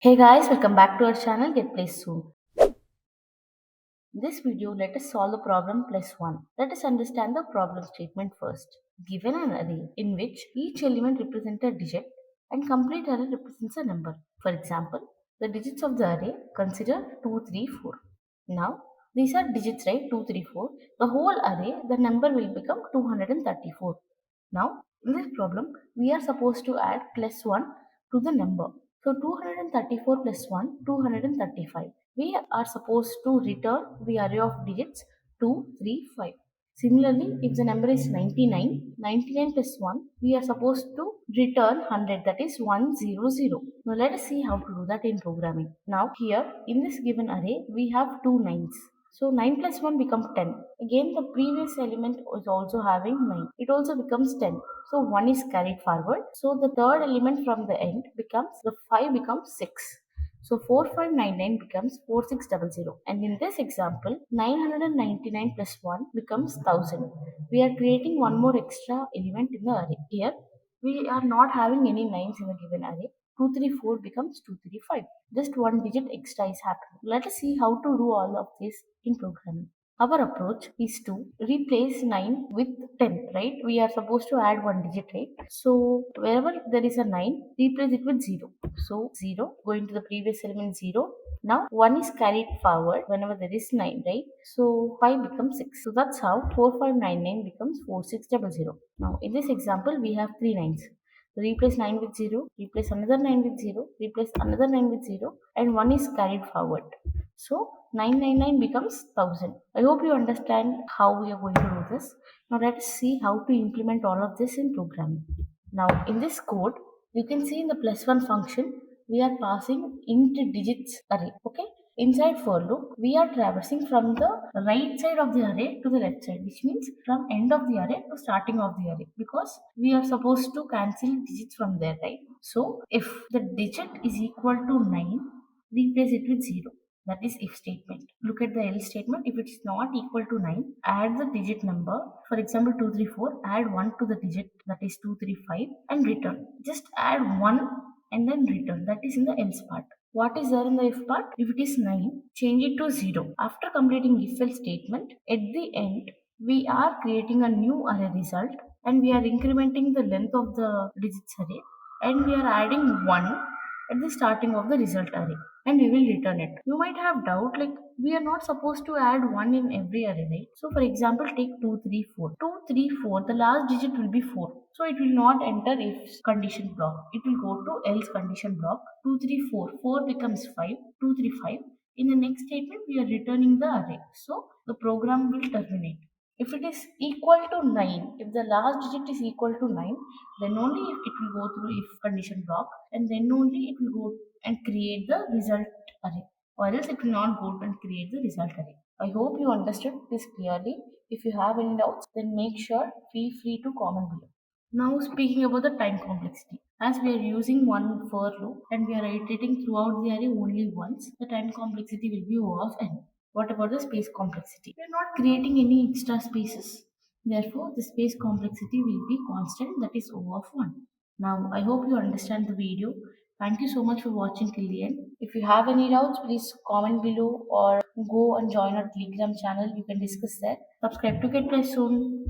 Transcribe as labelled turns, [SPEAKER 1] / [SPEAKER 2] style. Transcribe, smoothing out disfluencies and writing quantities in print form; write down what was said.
[SPEAKER 1] Hey guys, welcome back to our channel Get Placed Soon. In this video, let us solve the problem plus 1. Let us understand the problem statement first. Given an array in which each element represents a digit and complete array represents a number. For example, the digits of the array consider 2, 3, 4. Now, these are digits, right? 2, 3, 4. The whole array, the number will become 234. Now, in this problem, we are supposed to add plus 1 to the number. So 234 plus 1, 235. We are supposed to return the array of digits 2, 3, 5. Similarly, if the number is 99, 99 plus 1, we are supposed to return 100, that is 100. Now let us see how to do that in programming. Now here, in this given array, we have two nines. So 9 plus 1 becomes 10. Again, the previous element is also having 9. It also becomes 10. So 1 is carried forward. So the third element from the end becomes, the 5 becomes 6. So 4599 becomes 4600. And in this example, 999 plus 1 becomes 1000. We are creating one more extra element in the array. Here, we are not having any 9s in the given array. 234 becomes 235. Just one digit extra is happening. Let us see how to do all of this in programming. Our approach is to replace 9 with 10, right? We are supposed to add one digit, right? So wherever there is a 9, replace it with 0. So 0 going to the previous element 0. Now 1 is carried forward whenever there is 9, right? So 5 becomes 6. So that's how 4599 becomes 4600. Now in this example we have 3 nines. Replace 9 with 0, replace another 9 with 0, replace another 9 with 0, and 1 is carried forward. So 999 becomes 1000. I hope you understand how we are going to do this. Now let's see how to implement all of this in programming. Now in this code, you can see in the plus 1 function, we are passing int digits array. Okay. Inside for loop, we are traversing from the right side of the array to the left side, which means from end of the array to starting of the array, because we are supposed to cancel digits from there, right? So if the digit is equal to 9, replace it with 0. That is if statement. Look at the else statement. If it is not equal to 9, add the digit number. For example, 234, add 1 to the digit, that is 235, and return. Just add 1 and then return. That is in the else part. What is there in the if part? If it is 9, change it to 0. After completing if else statement, at the end, we are creating a new array result and we are incrementing the length of the digits array, and we are adding 1 at the starting of the result array, and we will return it. You might have doubt, like we are not supposed to add 1 in every array, right? So for example, take 234. 234, the last digit will be 4. So it will not enter if condition block. It will go to else condition block. 234, 4 becomes 5, 235. In the next statement, we are returning the array. So the program will terminate. If it is equal to 9, if the last digit is equal to 9, then only if it will go through if condition block, and then only it will go and create the result array, or else it will not go and create the result array. I hope you understood this clearly. If you have any doubts, then make sure feel free to comment below. Now speaking about the time complexity. As we are using one for loop and we are iterating throughout the array only once, the time complexity will be O of n. What about the space complexity? We are not creating any extra spaces. Therefore, the space complexity will be constant, that is O of 1. Now, I hope you understand the video. Thank you so much for watching till the end. If you have any doubts, please comment below or go and join our Telegram channel. You can discuss that. Subscribe to Get Plus soon.